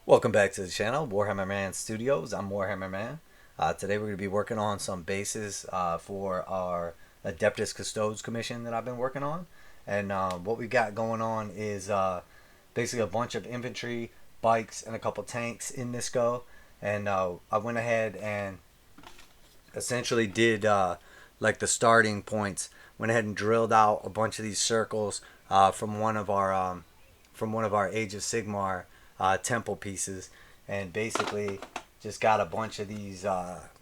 Welcome back to the channel, Warhammer Man Studios. I'm Warhammer Man. Today we're going to be working on some bases for our Adeptus Custodes commission that I've been working on. And what we got going on is basically a bunch of infantry, bikes, and a couple tanks in this go. And I went ahead and essentially did like the starting points. Went ahead and drilled out a bunch of these circles from one of our Age of Sigmar temple pieces, and basically just got a bunch of these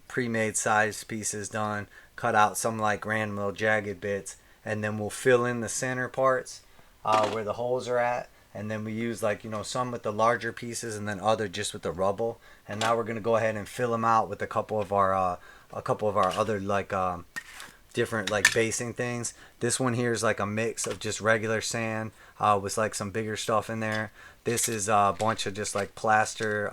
pre-made size pieces done. Cut out some like random little jagged bits, and then we'll fill in the center parts where the holes are at. And then we use some with the larger pieces, and then other just with the rubble. And now we're gonna go ahead and fill them out with a couple of our other different like basing things. This one here is like a mix of just regular sand with like some bigger stuff in there. This is a bunch of just like plaster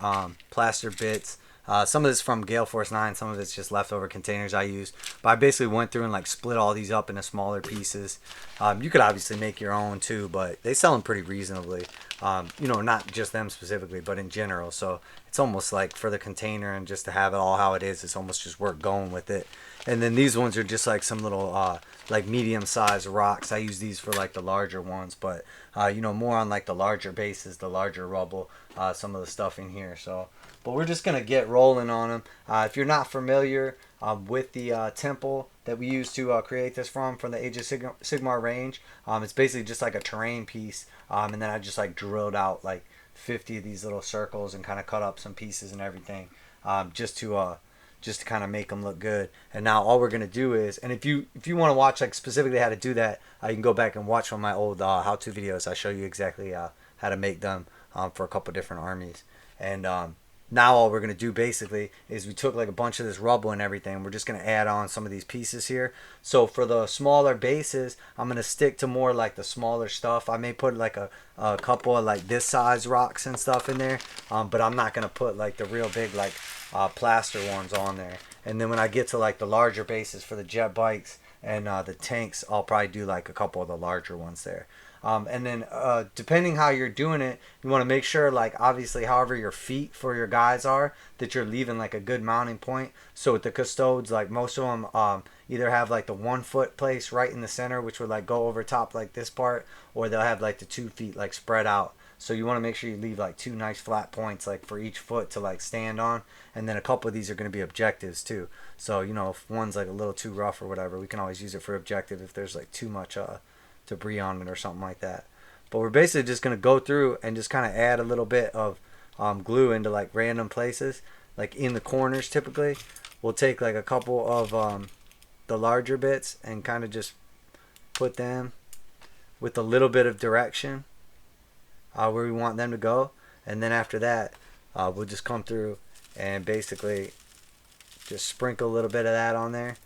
bits. Some of this from Gale Force 9, some of it's just leftover containers I used. But I basically went through and like split all these up into smaller pieces. You could obviously make your own too, but they sell them pretty reasonably. Not just them specifically, but in general. So it's almost like for the container and just to have it all how it is, it's almost just worth going with it. And then these ones are just like some little like medium-sized rocks. I use these for like the larger ones, but more on like the larger bases, the larger rubble, some of the stuff in here. So, but we're just gonna get rolling on them. If you're not familiar with the temple that we used to create this from the Age of Sigmar range, it's basically just like a terrain piece, and then I just like drilled out like 50 of these little circles and kind of cut up some pieces and everything, just to kind of make them look good. And now all we're gonna do is, and if you want to watch like specifically how to do that, you can go back and watch one of my old how-to videos. I show you exactly how to make them for a couple different armies. And now all we're gonna do basically is we took like a bunch of this rubble and everything. We're just gonna add on some of these pieces here. So for the smaller bases, I'm gonna stick to more like the smaller stuff. I may put like a couple of like this size rocks and stuff in there, but I'm not gonna put like the real big like plaster ones on there. And then when I get to like the larger bases for the jet bikes and the tanks, I'll probably do like a couple of the larger ones there. And then depending how you're doing it, you want to make sure, like obviously however your feet for your guys are, that you're leaving like a good mounting point. So with the custodes, like most of them either have like the 1 foot place right in the center, which would like go over top like this part, or they'll have like the 2 feet like spread out. So you want to make sure you leave like 2 nice flat points like for each foot to like stand on. And then a couple of these are going to be objectives too. So if one's like a little too rough or whatever, we can always use it for objective if there's like too much debris on it or something like that. But we're basically just going to go through and just kind of add a little bit of glue into like random places, like in the corners. Typically we'll take like a couple of the larger bits and kind of just put them with a little bit of direction where we want them to go. And then after that we'll just come through and basically just sprinkle a little bit of that on there.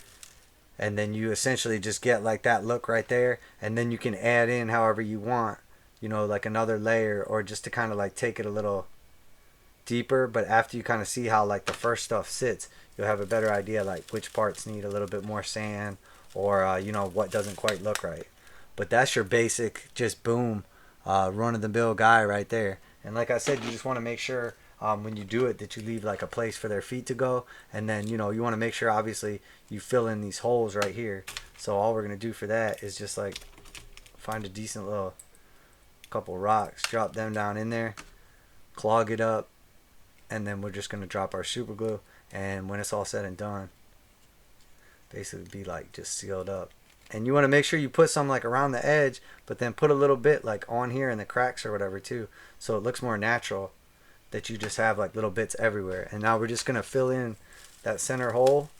And then you essentially just get like that look right there. And then you can add in however you want, like another layer, or just to kind of like take it a little deeper. But after you kind of see how like the first stuff sits, you'll have a better idea like which parts need a little bit more sand, or what doesn't quite look right. But that's your basic just boom run-of-the-mill guy right there. And like I said, you just want to make sure when you do it that you leave like a place for their feet to go. And then you want to make sure obviously you fill in these holes right here. So all we're going to do for that is just like find a decent little couple rocks, drop them down in there, clog it up, and then we're just going to drop our super glue. And when it's all said and done, basically be like just sealed up. And you want to make sure you put some like around the edge, but then put a little bit like on here in the cracks or whatever too, so it looks more natural that you just have like little bits everywhere. And now we're just going to fill in that center hole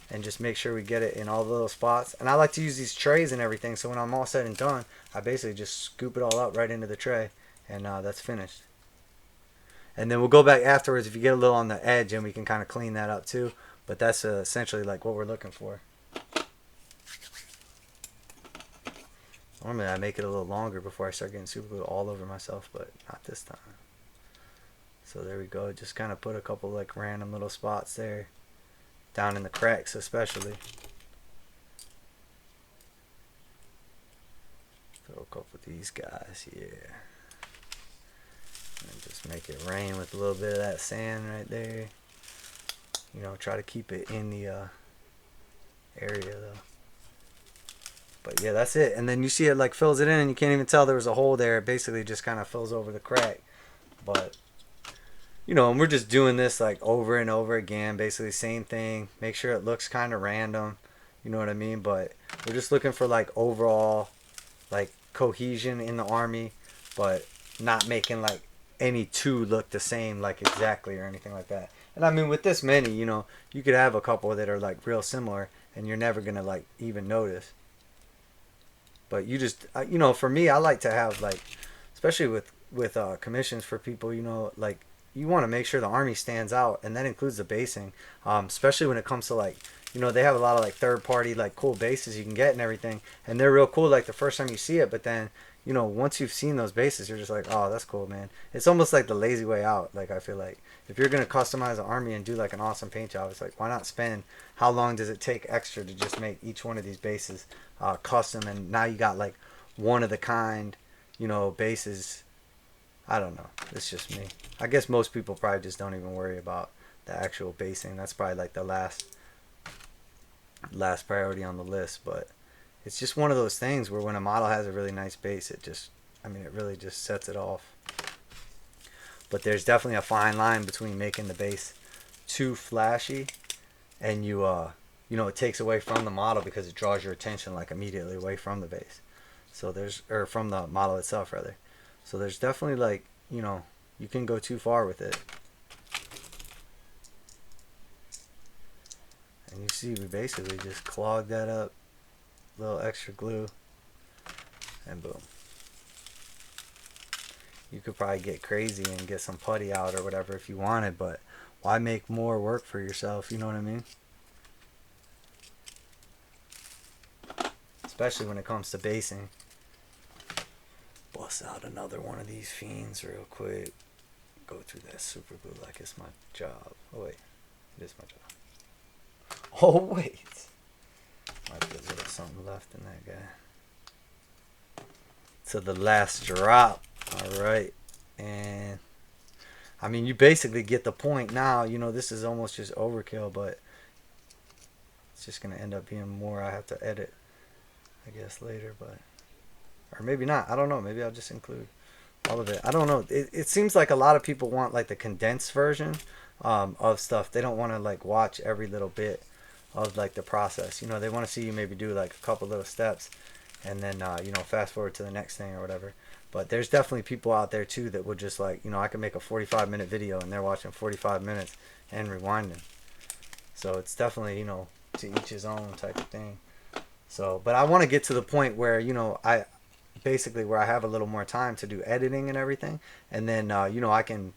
and just make sure we get it in all the little spots. And I like to use these trays and everything, so when I'm all said and done, I basically just scoop it all up right into the tray, and that's finished. And then we'll go back afterwards if you get a little on the edge, and we can kind of clean that up too. But that's essentially like what we're looking for. Normally I make it a little longer before I start getting super glue all over myself, but not this time. So there we go. Just kind of put a couple like random little spots there, down in the cracks especially. Throw a couple of these guys here, and just Just make it rain with a little bit of that sand right there. You know, try to keep it in the area though. But yeah, that's it. And then you see it like fills it in, and you can't even tell there was a hole there. It basically just kind of fills over the crack. But you know, and we're just doing this like over and over again, basically same thing. Make sure it looks kind of random, you know what I mean? But we're just looking for like overall like cohesion in the army, but not making like any two look the same like exactly or anything like that. And I mean, with this many, you know, you could have a couple that are like real similar, and you're never gonna like even notice. But you just, you know, for me, I like to have like, especially with commissions for people, you know, like you want to make sure the army stands out, and that includes the basing, especially when it comes to like, you know, they have a lot of like third party like cool bases you can get and everything, and they're real cool like the first time you see it, but then you know once you've seen those bases, you're just like, oh, that's cool, man. It's almost like the lazy way out. Like I feel like if you're gonna customize an army and do like an awesome paint job, it's like why not spend? How long does it take extra to just make each one of these bases custom, and now you got like one of the kind, you know, bases. I don't know. It's just me. I guess most people probably just don't even worry about the actual basing. That's probably like the last priority on the list. But it's just one of those things where when a model has a really nice base, it just, I mean, it really just sets it off. But there's definitely a fine line between making the base too flashy and you know, it takes away from the model because it draws your attention like immediately away from the base. So there's, or from the model itself rather. So there's definitely like, you know, you can go too far with it. And you see we basically just clog that up, a little extra glue, and boom. You could probably get crazy and get some putty out or whatever if you wanted, but why make more work for yourself, you know what I mean? Especially when it comes to basing. Bust out another one of these fiends real quick. Go through that super glue like it's my job. Oh wait, it is my job. Oh wait, might be a little something left in that guy. To the last drop. All right, and I mean you basically get the point now. You know this is almost just overkill, but it's just gonna end up being more. I have to edit, I guess later, but. Or maybe not. I don't know. Maybe I'll just include all of it. I don't know. It seems like a lot of people want like the condensed version of stuff. They don't want to like watch every little bit of like the process. You know, they want to see you maybe do like a couple little steps and then, you know, fast forward to the next thing or whatever. But there's definitely people out there too that would just like, you know, I can make a 45-minute video and they're watching 45 minutes and rewinding. So it's definitely, you know, to each his own type of thing. So, but I want to get to the point where, you know, basically where I have a little more time to do editing and everything, and then you know I can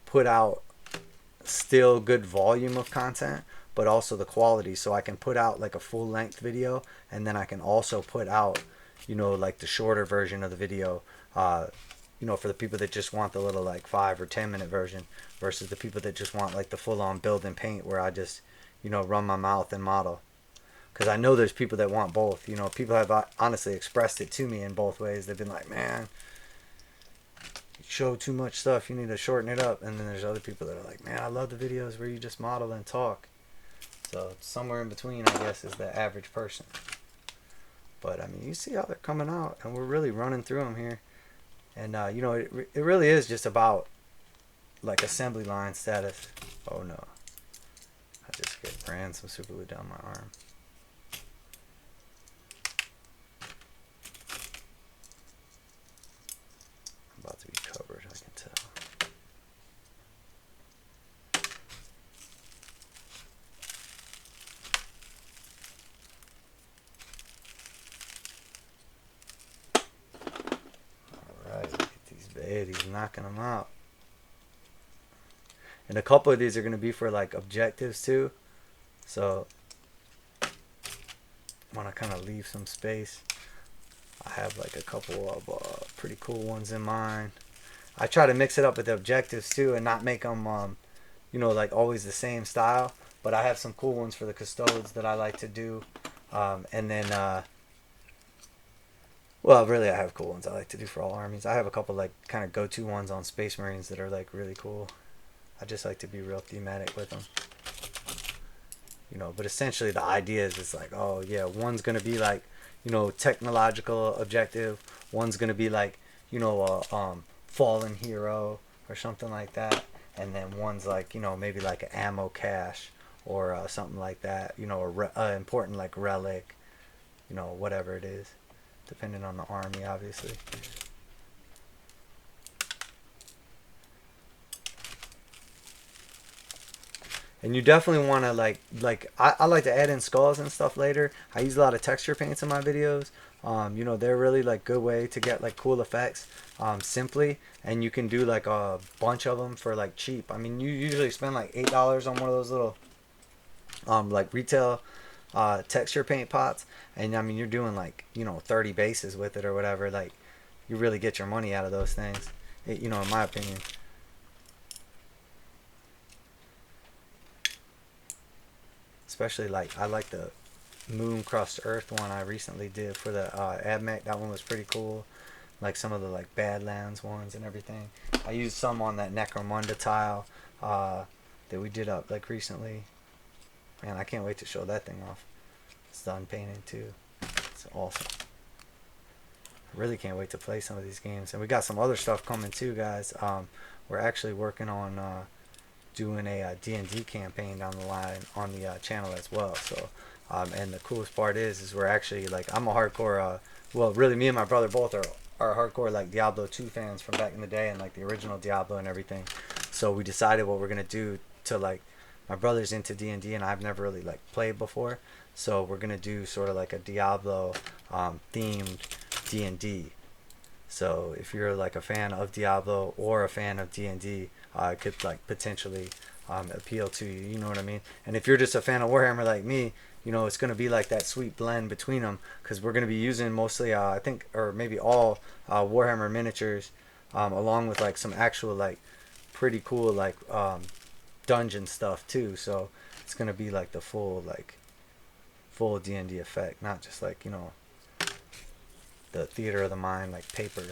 put out still good volume of content, but also the quality, so I can put out like a full length video, and then I can also put out, you know, like the shorter version of the video, you know, for the people that just want the little like 5 or 10 minute version versus the people that just want like the full on build and paint where I just, you know, run my mouth and model. Because I know there's people that want both. You know, people have honestly expressed it to me in both ways. They've been like, man, you show too much stuff. You need to shorten it up. And then there's other people that are like, man, I love the videos where you just model and talk. So somewhere in between, I guess, is the average person. But, I mean, you see how they're coming out. And we're really running through them here. And, you know, it really is just about, like, assembly line status. Oh, no. I just ran some super glue down my arm. About to be covered, I can tell. Alright, look at these baddies, knocking them out. And a couple of these are going to be for like objectives too. So I want to kind of leave some space. I have like a couple of pretty cool ones in mind. I try to mix it up with the objectives too and not make them, you know, like always the same style. But I have some cool ones for the Custodes that I like to do. And then, Well, really, I have cool ones I like to do for all armies. I have a couple like kind of go-to ones on Space Marines that are like really cool. I just like to be real thematic with them. You know, but essentially the idea is it's like, oh yeah, one's gonna be like, you know, technological objective. One's gonna be like, you know, fallen hero or something like that. And then one's like, you know, maybe like an ammo cache or something like that. You know, a important like relic. You know, whatever it is, depending on the army, obviously. And you definitely want to I like to add in skulls and stuff later. I use a lot of texture paints in my videos. You know, they're really like good way to get like cool effects simply, and you can do like a bunch of them for like cheap. I mean, you usually spend like $8 on one of those little like retail texture paint pots, and I mean you're doing like, you know, 30 bases with it or whatever. Like you really get your money out of those things, you know, in my opinion. Especially like I like the Moon Crust Earth one I recently did for the AdMech. That one was pretty cool. Like some of the like Badlands ones and everything. I used some on that Necromunda tile that we did up like recently. Man, I can't wait to show that thing off. It's done painting too. It's awesome. I really can't wait to play some of these games. And we got some other stuff coming too, guys. We're actually working on doing a D&D campaign down the line on the channel as well. So, and the coolest part is we're actually like, I'm a hardcore, well, really me and my brother both are hardcore like Diablo 2 fans from back in the day and like the original Diablo and everything. So we decided what we're gonna do to like, my brother's into D&D and I've never really like played before. So we're gonna do sort of like a Diablo themed D&D. So if you're like a fan of Diablo or a fan of D&D, it could like potentially appeal to you. You know what I mean? And if you're just a fan of Warhammer like me, you know it's going to be like that sweet blend between them, because we're going to be using mostly, I think, or maybe all Warhammer miniatures, along with like some actual like pretty cool like dungeon stuff too. So it's going to be like the full D&D effect, not just like, you know, the theater of the mind like paper.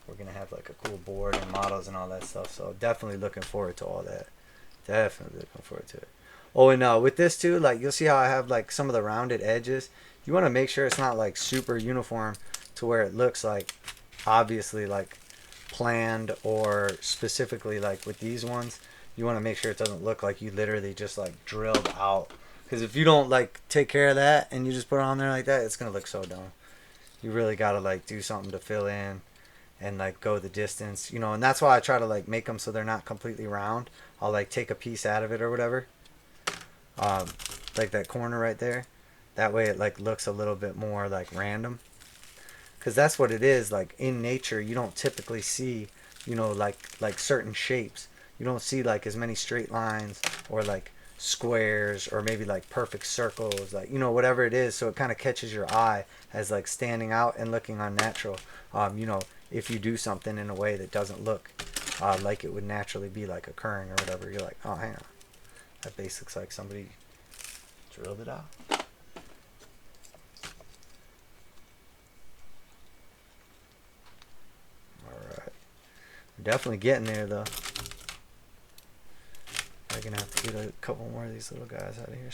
We're gonna have like a cool board and models and all that stuff. So definitely looking forward to all that. Definitely looking forward to it. Oh, and with this too, like you'll see how I have like some of the rounded edges. You want to make sure it's not like super uniform to where it looks like obviously like planned, or specifically like with these ones, you want to make sure it doesn't look like you literally just like drilled out. Because if you don't like take care of that and you just put it on there like that, it's gonna look so dumb. You really gotta like do something to fill in and like go the distance, you know. And that's why I try to like make them so they're not completely round. I'll like take a piece out of it or whatever, like that corner right there. That way it like looks a little bit more like random, because that's what it is. Like in nature you don't typically see, you know, like certain shapes. You don't see like as many straight lines or like squares or maybe like perfect circles, like, you know, whatever it is. So it kind of catches your eye as like standing out and looking unnatural. You know, if you do something in a way that doesn't look like it would naturally be like occurring or whatever, you're like, oh, hang on, that base looks like somebody drilled it out. Alright, we're definitely getting there though. I'm gonna have to get a couple more of these little guys out of here.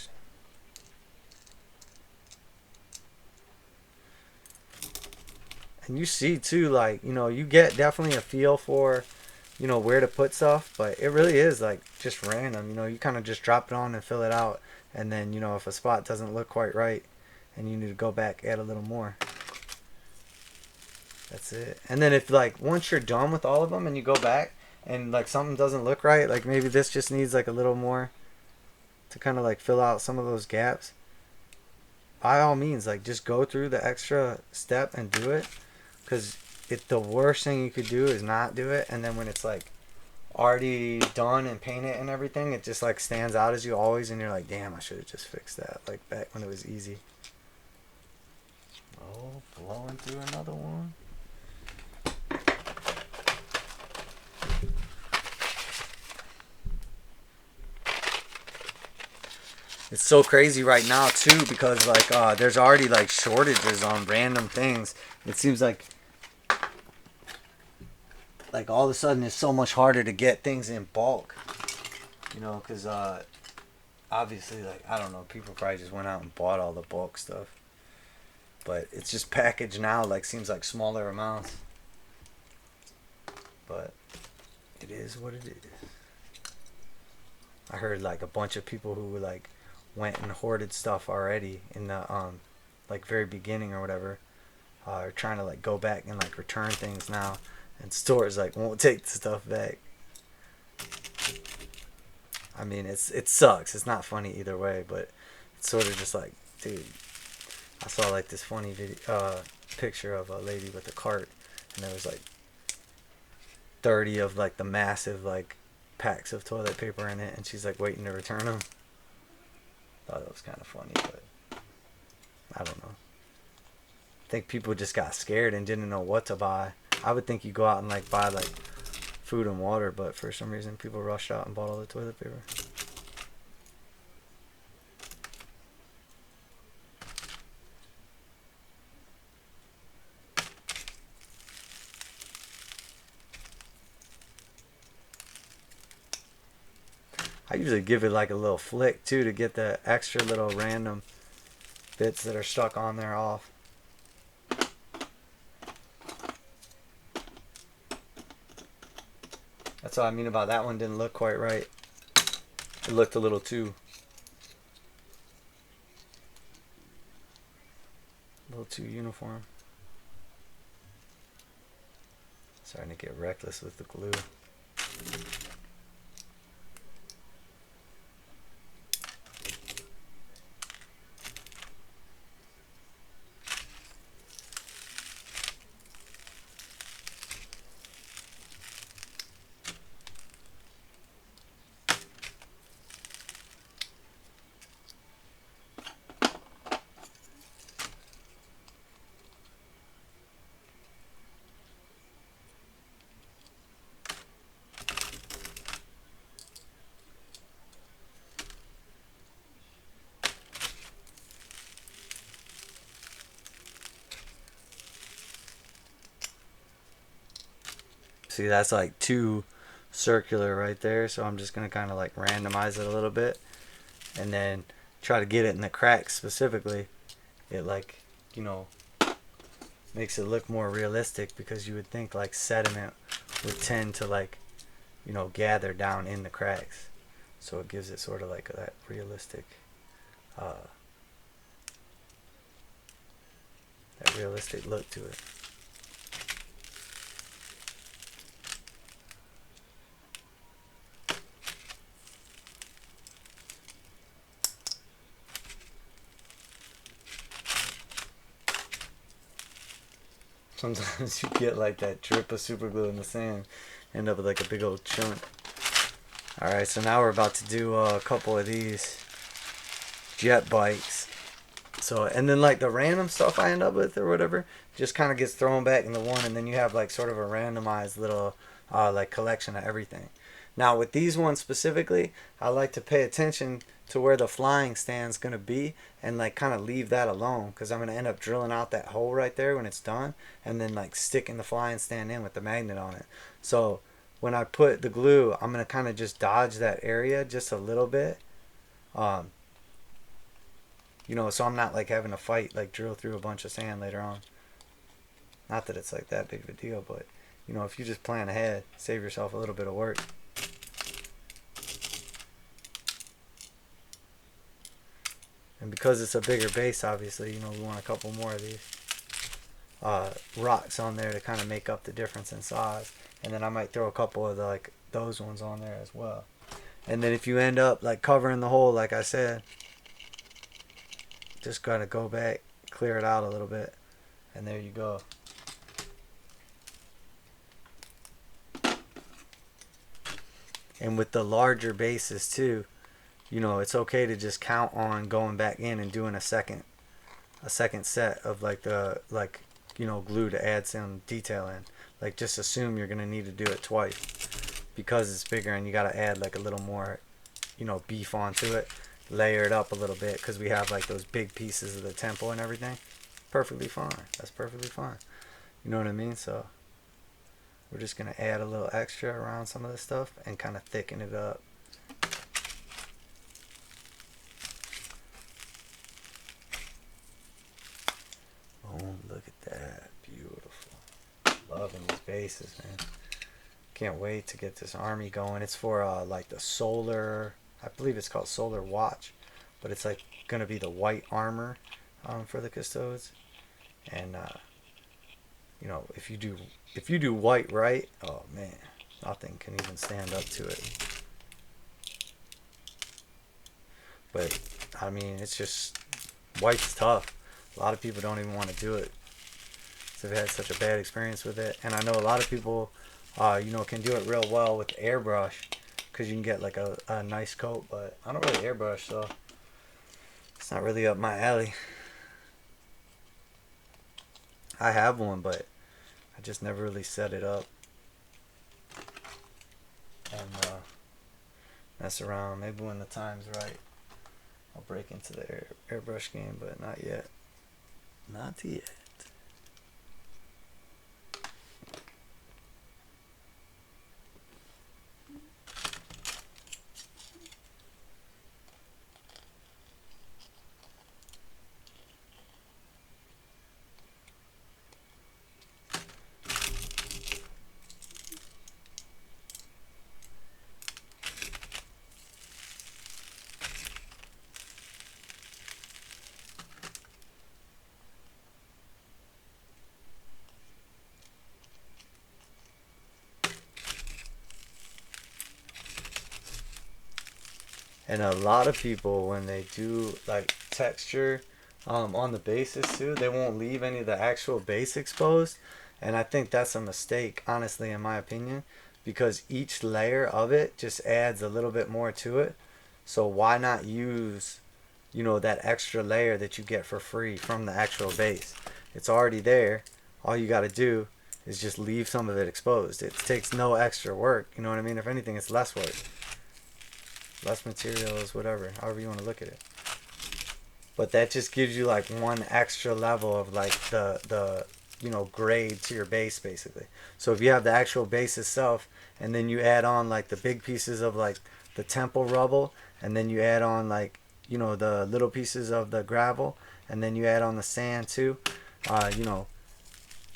And you see too, like, you know, you get definitely a feel for, you know, where to put stuff, but it really is like just random. You know, you kind of just drop it on and fill it out, and then, you know, if a spot doesn't look quite right and you need to go back, add a little more. That's it. And then if like once you're done with all of them and you go back and like something doesn't look right, like maybe this just needs like a little more to kind of like fill out some of those gaps, by all means, like just go through the extra step and do it. Because the worst thing you could do is not do it, and then when it's like already done and painted and everything, it just like stands out as you always, and you're like, damn, I should have just fixed that like back when it was easy. Oh, blowing through another one. It's so crazy right now too because like there's already like shortages on random things. It seems like all of a sudden it's so much harder to get things in bulk. You know, because obviously, like, I don't know, people probably just went out and bought all the bulk stuff. But it's just packaged now, like, seems like smaller amounts. But it is what it is. I heard, like, a bunch of people who, like, went and hoarded stuff already in the, like, very beginning or whatever. Are trying to, like, go back and, like, return things now. And stores, like, won't take the stuff back. I mean, it sucks. It's not funny either way, but it's sort of just like, dude, I saw like this funny picture of a lady with a cart, and there was like 30 of like the massive like packs of toilet paper in it, and she's like waiting to return them. Thought it was kind of funny, but I don't know. I think people just got scared and didn't know what to buy. I would think you go out and like buy like food and water, but for some reason people rushed out and bought all the toilet paper. I usually give it like a little flick too to get the extra little random bits that are stuck on there off. That's all I mean about that one. Didn't look quite right. It looked a little too uniform. Starting to get reckless with the glue. See, that's like too circular right there, so I'm just going to kind of like randomize it a little bit and then try to get it in the cracks specifically. It like, you know, makes it look more realistic because you would think like sediment would tend to like, you know, gather down in the cracks. So it gives it sort of like that realistic look to it. Sometimes you get like that drip of super glue in the sand, end up with like a big old chunk. Alright, so now we're about to do a couple of these jet bikes. So, and then like the random stuff I end up with or whatever just kind of gets thrown back into one, and then you have like sort of a randomized little like collection of everything. Now with these ones specifically, I like to pay attention to where the flying stand's going to be and like kind of leave that alone, because I'm going to end up drilling out that hole right there when it's done and then like sticking the flying stand in with the magnet on it. So when I put the glue, I'm going to kind of just dodge that area just a little bit. You know, so I'm not like having to fight, like drill through a bunch of sand later on. Not that it's like that big of a deal, but you know, if you just plan ahead, save yourself a little bit of work. And because it's a bigger base, obviously, you know, we want a couple more of these rocks on there to kind of make up the difference in size. And then I might throw a couple of the, like those ones on there as well. And then if you end up like covering the hole, like I said, just gotta go back, clear it out a little bit, and there you go. And with the larger bases too, you know, it's okay to just count on going back in and doing a second set of like the you know, glue to add some detail in. Like just assume you're gonna need to do it twice because it's bigger and you gotta add like a little more, you know, beef onto it. layer it up a little bit because we have like those big pieces of the temple and everything. Perfectly fine. That's perfectly fine. You know what I mean? So we're just going to add a little extra around some of this stuff and kind of thicken it up. Oh, look at that. Beautiful. Loving these bases, man. Can't wait to get this army going. It's for like the solar, I believe it's called Solar Watch, but it's like going to be the white armor for the Custodes. And you know, if you do white right, oh man, nothing can even stand up to it. But I mean, it's just, white's tough. A lot of people don't even want to do it. So they've had such a bad experience with it. And I know a lot of people, you know, can do it real well with airbrush because you can get like a nice coat. But I don't really airbrush, so it's not really up my alley. I have one, but I just never really set it up and mess around. Maybe when the time's right, I'll break into the airbrush game, but not yet. Not yet. And a lot of people, when they do like texture on the bases too, they won't leave any of the actual base exposed. And I think that's a mistake, honestly, in my opinion, because each layer of it just adds a little bit more to it. So why not use, you know, that extra layer that you get for free from the actual base? It's already there. All you got to do is just leave some of it exposed. It takes no extra work. You know what I mean? If anything, it's less work. Less materials, whatever, however you want to look at it. But that just gives you like one extra level of like the you know, grade to your base basically. So if you have the actual base itself and then you add on like the big pieces of like the temple rubble, and then you add on like, you know, the little pieces of the gravel, and then you add on the sand too, you know,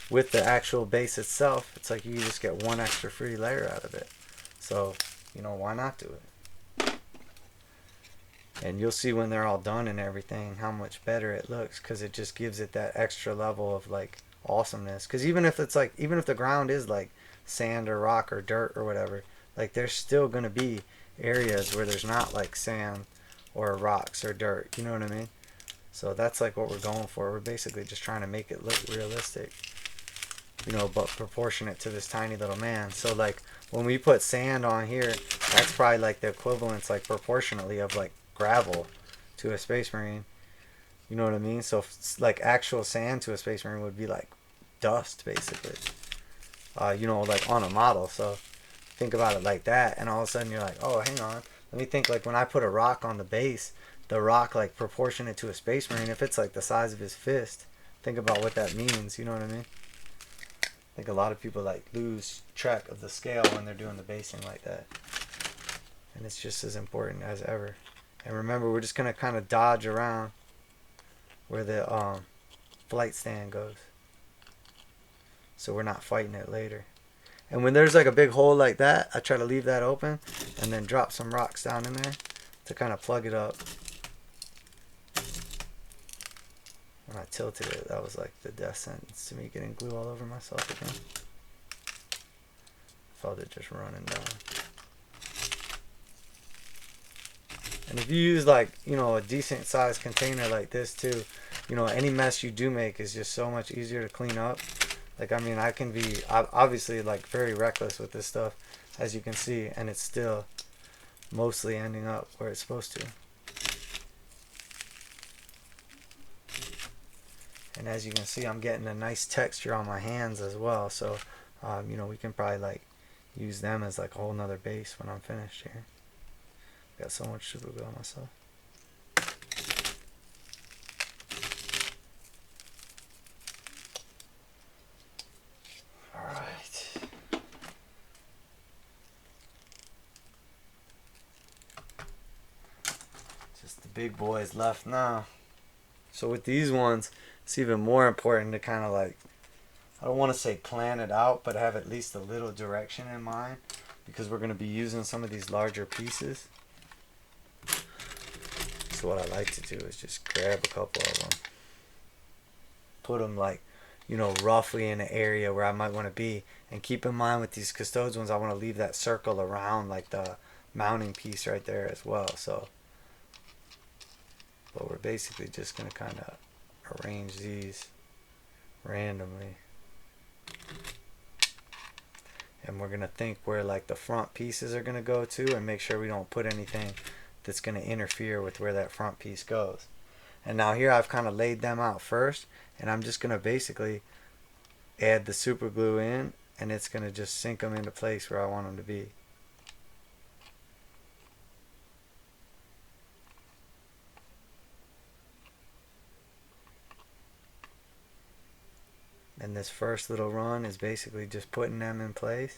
with the actual base itself, it's like you just get one extra free layer out of it. So, you know, why not do it? And you'll see when they're all done and everything how much better it looks, because it just gives it that extra level of like awesomeness. Because even if it's like, even if the ground is like sand or rock or dirt or whatever, like there's still going to be areas where there's not like sand or rocks or dirt, you know what I mean? So that's like what we're going for. We're basically just trying to make it look realistic, you know, but proportionate to this tiny little man. So like when we put sand on here, that's probably like the equivalence, like proportionately, of like gravel to a space marine, you know what I mean? So like actual sand to a space marine would be like dust basically, you know, like on a model. So think about it like that, and all of a sudden you're like, oh, hang on, let me think. Like when I put a rock on the base, the rock like proportionate to a space marine, if it's like the size of his fist, think about what that means, you know what I mean? I think a lot of people like lose track of the scale when they're doing the basing like that, and it's just as important as ever. And remember, we're just going to kind of dodge around where the flight stand goes, so we're not fighting it later. And when there's like a big hole like that, I try to leave that open and then drop some rocks down in there to kind of plug it up. When I tilted it, that was like the death sentence to me, getting glue all over myself again. Felt it just running down. And if you use like, you know, a decent sized container like this too, you know, any mess you do make is just so much easier to clean up. Like, I mean, I can be obviously like very reckless with this stuff, as you can see, and it's still mostly ending up where it's supposed to. And as you can see, I'm getting a nice texture on my hands as well. So, you know, we can probably like use them as like a whole nother base when I'm finished here. Got so much super glue on myself. big boys left now. So with these ones, it's even more important to kind of like, I don't want to say plan it out, but have at least a little direction in mind, because we're going to be using some of these larger pieces. So what I like to do is just grab a couple of them, put them like, you know, roughly in an area where I might want to be. And keep in mind with these Custodes ones, I want to leave that circle around like the mounting piece right there as well. So, but we're basically just going to kind of arrange these randomly. And we're going to think where like the front pieces are going to go to, and make sure we don't put anything that's going to interfere with where that front piece goes. And now here I've kind of laid them out first, and I'm just going to basically add the super glue in, and it's going to just sink them into place where I want them to be. And this first little run is basically just putting them in place.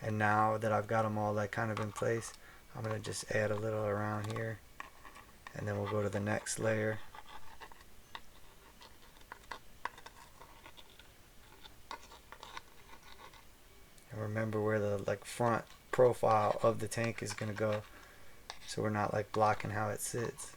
And now that I've got them all like kind of in place, I'm going to just add a little around here, and then we'll go to the next layer. And remember where the like front profile of the tank is going to go, so we're not like blocking how it sits.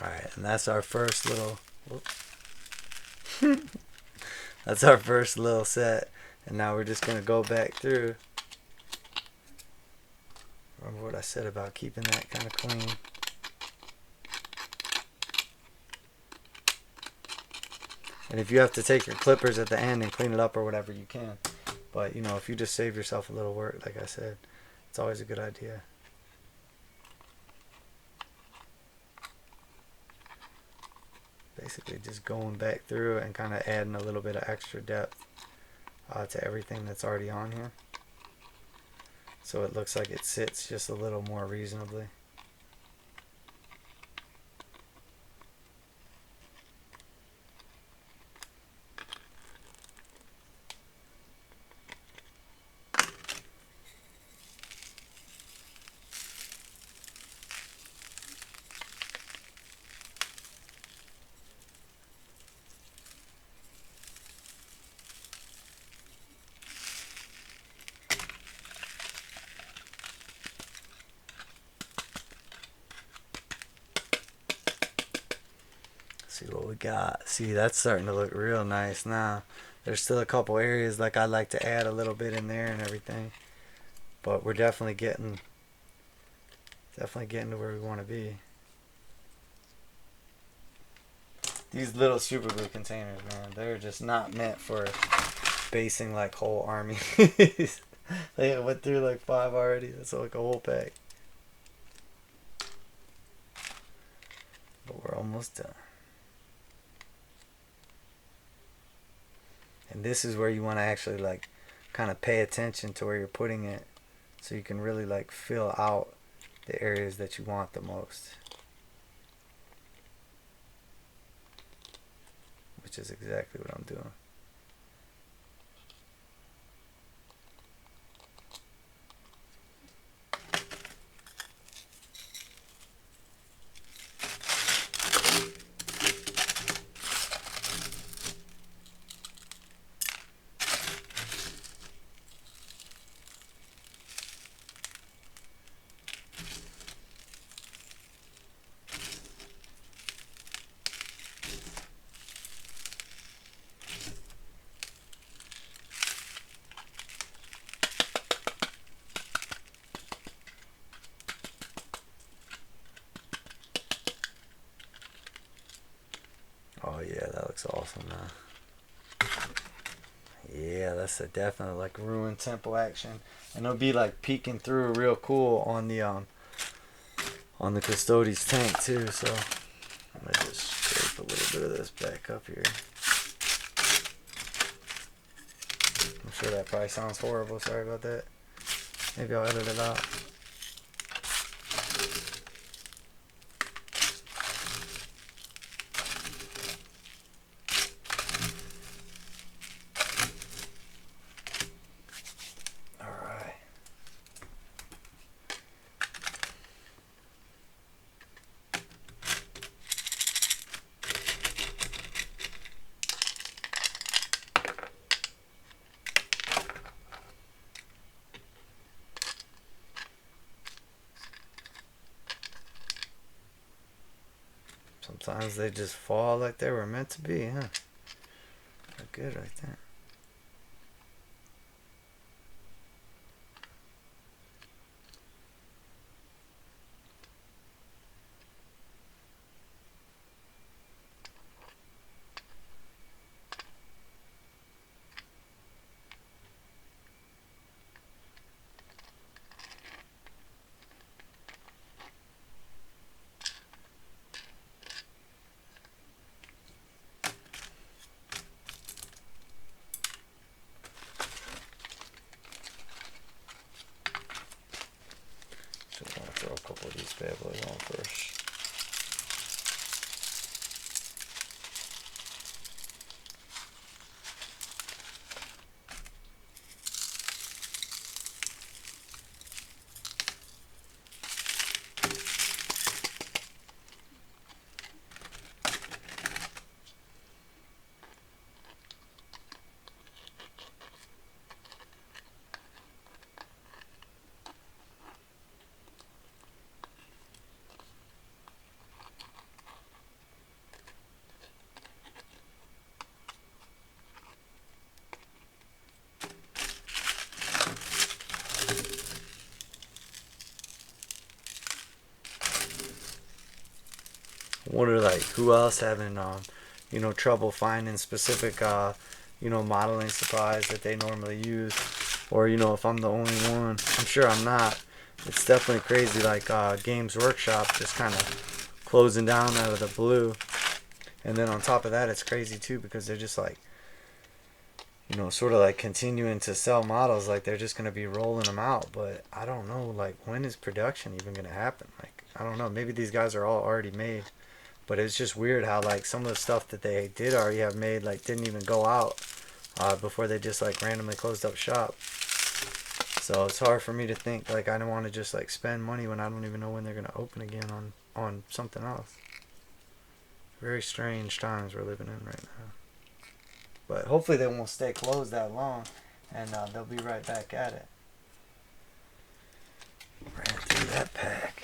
Alright, and that's our first little, that's our first little set. And now we're just going to go back through. Remember what I said about keeping that kind of clean. And if you have to take your clippers at the end and clean it up or whatever, you can. But, you know, if you just save yourself a little work, like I said, it's always a good idea. Basically just going back through and kind of adding a little bit of extra depth to everything that's already on here, so it looks like it sits just a little more reasonably. See what we got. See, that's starting to look real nice now. There's still a couple areas like I'd like to add a little bit in there and everything, but we're definitely getting to where we want to be. These little super glue containers, man, they're just not meant for basing like whole armies. They went through like 5 already. That's like a whole pack. But we're almost done. And this is where you want to actually like kind of pay attention to where you're putting it, so you can really like fill out the areas that you want the most, which is exactly what I'm doing. Oh yeah, that looks awesome now. Yeah, that's a definite like ruined temple action, and it'll be like peeking through real cool on the Custodes tank too. So I'm gonna just scrape a little bit of this back up here. I'm sure that probably sounds horrible. Sorry about that. Maybe I'll edit it out. Alright. Sometimes they just fall like they were meant to be, huh? They're good right there. So I'm gonna throw a couple of these bad boys on first. Wonder like who else having you know, trouble finding specific you know, modeling supplies that they normally use, or you know, if I'm the only one. I'm sure I'm not. It's definitely crazy, like Games Workshop just kind of closing down out of the blue. And then on top of that, it's crazy too because they're just like, you know, sort of like continuing to sell models, like they're just going to be rolling them out. But I don't know, like, when is production even going to happen? Like, I don't know, maybe these guys are all already made. But it's just weird how like some of the stuff that they did already have made like didn't even go out before they just like randomly closed up shop. So it's hard for me to think, like, I don't want to just like spend money when I don't even know when they're going to open again on something else. Very strange times we're living in right now. But hopefully they won't stay closed that long, and they'll be right back at it. Ran through that pack.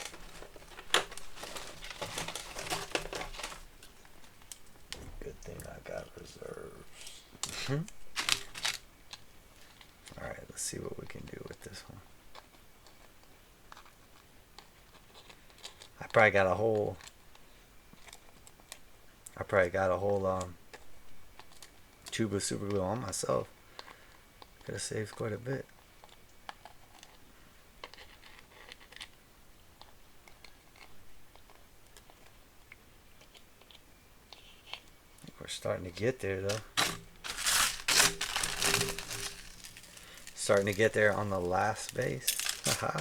Good thing I got reserves. Alright, let's see what we can do with this one. I probably got a whole tube of super glue on myself. Could have saved quite a bit. We're starting to get there though. Starting to get there on the last base. Haha.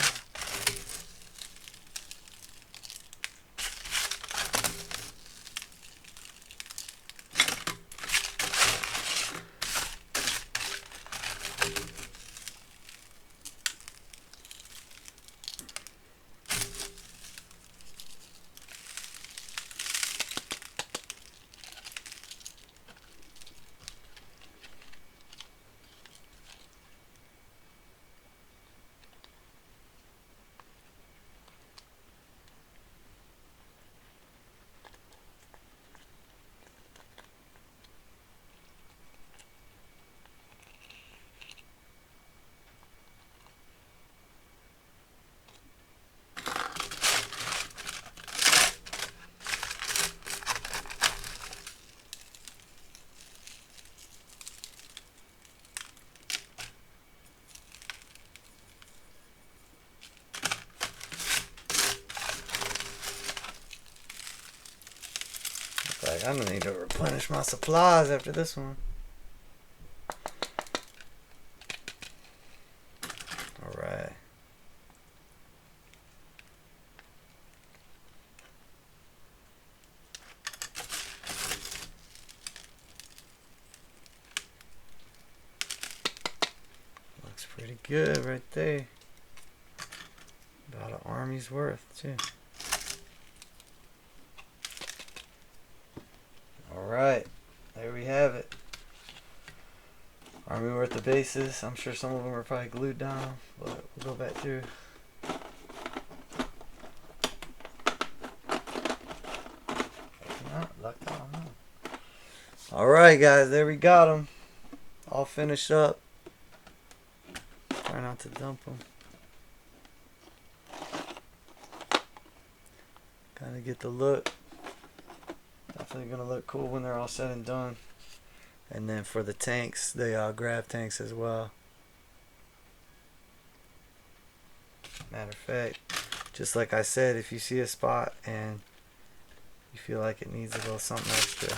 Like, I'm gonna need to replenish my supplies after this one. good right there. About an army's worth too. Alright, there we have it. Army worth of bases. I'm sure some of them are probably glued down, but we'll go back through. Alright guys, there we got them. All finished up. Try not to dump them. Kind of get the look. Definitely gonna look cool when they're all said and done. And then for the tanks, the grav tanks as well. Matter of fact, just like I said, if you see a spot and you feel like it needs a little something extra,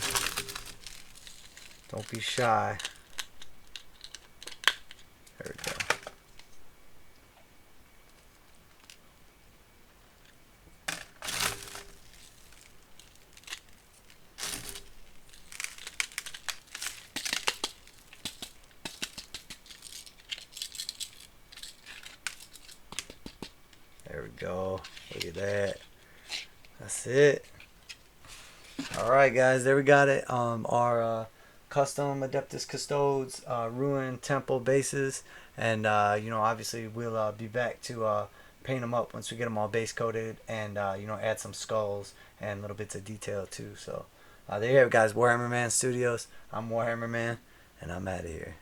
don't be shy. There we go. There we go. Look at that. That's it. Alright guys, there we got it. Our custom Adeptus Custodes ruin temple bases. And you know, obviously we'll be back to paint them up once we get them all base coated, and you know, add some skulls and little bits of detail too. So there you have it guys, Warhammer Man Studios. I'm Warhammer Man, and I'm out of here.